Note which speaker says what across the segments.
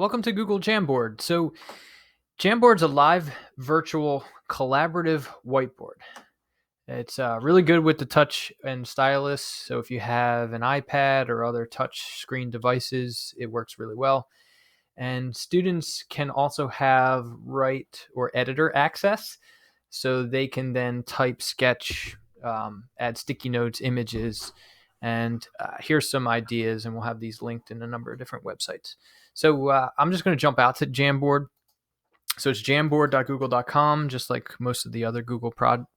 Speaker 1: Welcome to Google Jamboard. So Jamboard's a live, virtual, collaborative whiteboard. It's really good with the touch and stylus. So if you have an iPad or other touch screen devices, it works really well. And students can also have write or editor access. So they can then type, sketch, add sticky notes, images, and here's some ideas, and we'll have these linked in a number of different websites. So I'm just going to jump out to Jamboard. So it's jamboard.google.com, just like most of the other Google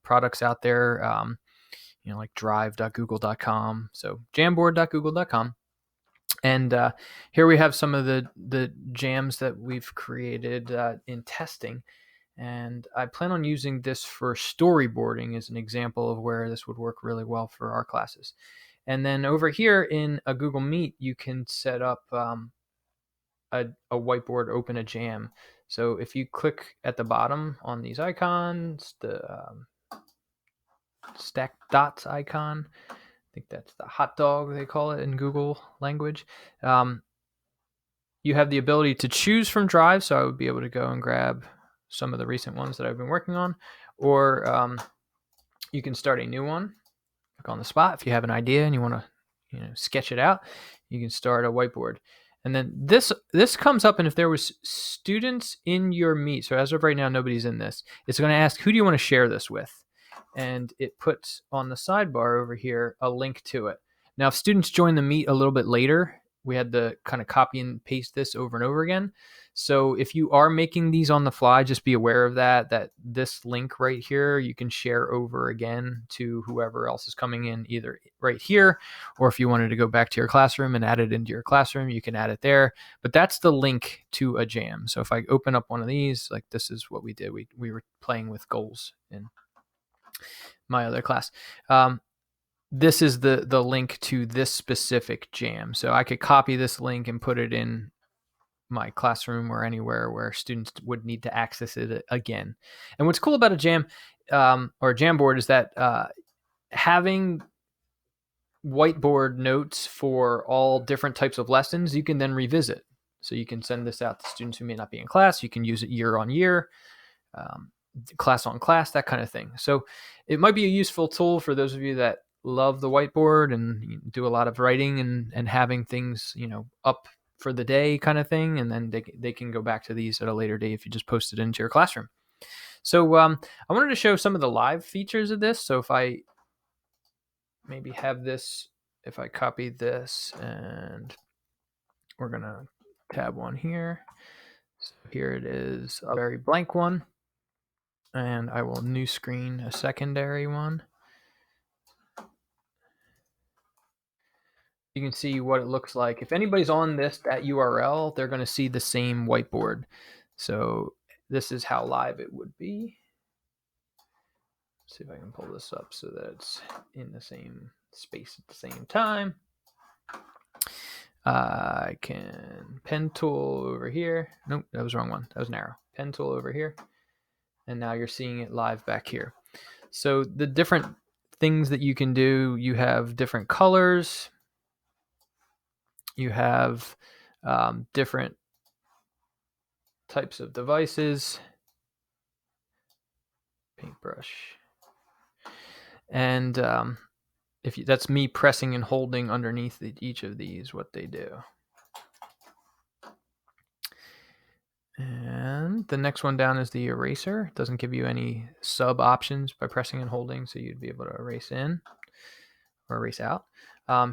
Speaker 1: products out there, like drive.google.com. So jamboard.google.com. And here we have some of the jams that we've created in testing. And I plan on using this for storyboarding as an example of where this would work really well for our classes. And then over here in a Google Meet, you can set up a whiteboard, open a jam. So if you click at the bottom on these icons, the stack dots icon, I think that's the hot dog they call it in Google language. You have the ability to choose from Drive, so I would be able to go and grab some of the recent ones that I've been working on, or you can start a new one, like on the spot. If you have an idea and you want to, sketch it out, you can start a whiteboard. And then this comes up, and if there was students in your Meet, so as of right now, nobody's in this, it's going to ask, who do you want to share this with? And it puts on the sidebar over here a link to it. Now, if students join the Meet a little bit later, we had to kind of copy and paste this over and over again. So if you are making these on the fly, just be aware of that this link right here, you can share over again to whoever else is coming in, either right here, or if you wanted to go back to your classroom and add it into your classroom, you can add it there. But that's the link to a jam. So if I open up one of these, like this is what we did. We were playing with goals in my other class. This is the link to this specific jam. So I could copy this link and put it in my classroom or anywhere where students would need to access it again. And what's cool about a jam or a Jamboard is that having whiteboard notes for all different types of lessons, you can then revisit. So you can send this out to students who may not be in class. You can use it year on year, class on class, that kind of thing. So it might be a useful tool for those of you that love the whiteboard and do a lot of writing and having things, up for the day kind of thing. And then they can go back to these at a later date if you just post it into your classroom. So I wanted to show some of the live features of this. So if I maybe have this, if I copy this, and we're going to tab one here. So here it is, a very blank one. And I will new screen a secondary one. You can see what it looks like. If anybody's on that URL, they're going to see the same whiteboard. So this is how live it would be. Let's see if I can pull this up so that it's in the same space at the same time. I can pen tool over here. Nope, that was the wrong one. That was an arrow. Pen tool over here. And now you're seeing it live back here. So the different things that you can do, you have different colors. You have different types of devices. Paintbrush. And that's me pressing and holding underneath each of these, what they do. And the next one down is the eraser. It doesn't give you any sub options by pressing and holding, so you'd be able to erase in or erase out.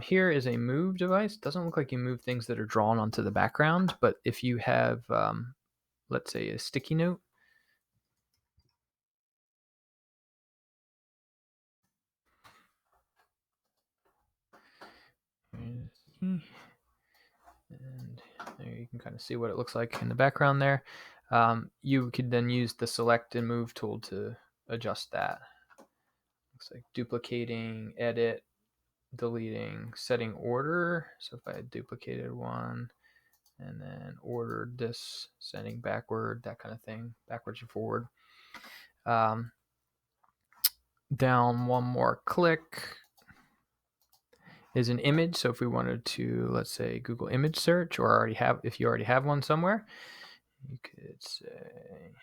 Speaker 1: Here is a move device. It doesn't look like you move things that are drawn onto the background, but if you have, let's say, a sticky note, and there you can kind of see what it looks like in the background there. You could then use the select and move tool to adjust that. Looks like duplicating, edit, deleting, setting order. So if I had duplicated one and then ordered this, sending backward, that kind of thing, backwards and forward. Down one more click, is an image. So if we wanted to, let's say, Google image search, or if you already have one somewhere, you could say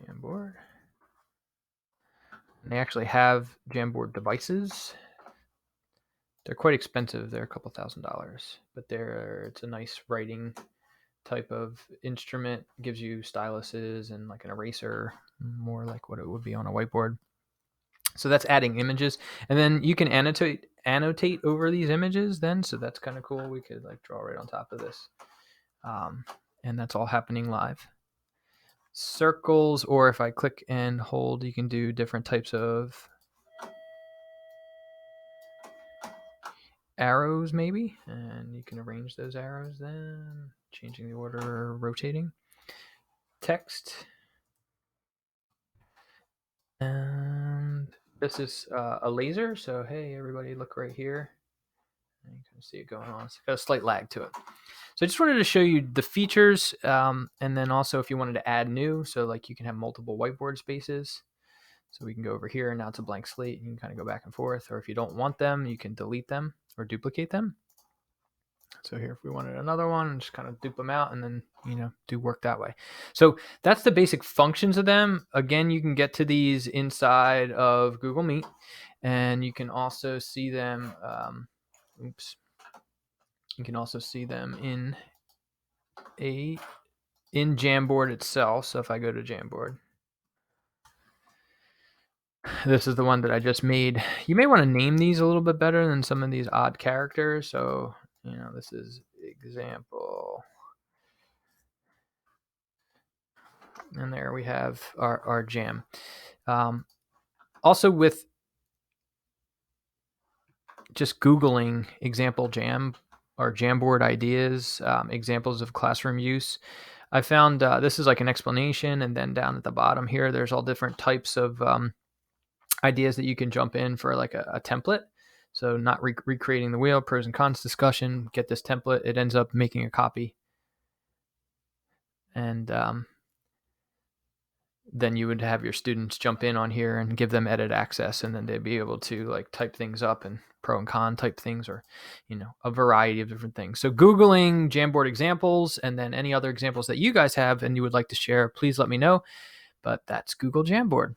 Speaker 1: Jamboard. And they actually have Jamboard devices. They're quite expensive. They're a couple $1,000s, but it's a nice writing type of instrument. It gives you styluses and like an eraser, more like what it would be on a whiteboard. So that's adding images, and then you can annotate over these images then. So that's kind of cool. We could like draw right on top of this, and that's all happening live. Circles, or if I click and hold, you can do different types of arrows maybe, and you can arrange those arrows then, changing the order, rotating. Text, and this is a laser, so hey everybody, look right here, you can see it going on. It's got a slight lag to it. So I just wanted to show you the features, and then also if you wanted to add new, so like you can have multiple whiteboard spaces. So we can go over here, and now it's a blank slate. You can kind of go back and forth, or if you don't want them, you can delete them or duplicate them. So here, if we wanted another one, just kind of dupe them out and then, do work that way. So that's the basic functions of them. Again, you can get to these inside of Google Meet, and you can also see them. You can also see them in Jamboard itself. So if I go to Jamboard, this is the one that I just made. You may want to name these a little bit better than some of these odd characters. So, this is example. And there we have our jam. Also, with just Googling example jam or Jamboard ideas, examples of classroom use, I found this is like an explanation. And then down at the bottom here, there's all different types of ideas that you can jump in for like a template. So not recreating the wheel, pros and cons discussion, get this template. It ends up making a copy. And then you would have your students jump in on here and give them edit access, and then they'd be able to like type things up and pro and con type things, or a variety of different things. So Googling Jamboard examples, and then any other examples that you guys have and you would like to share, please let me know. But that's Google Jamboard.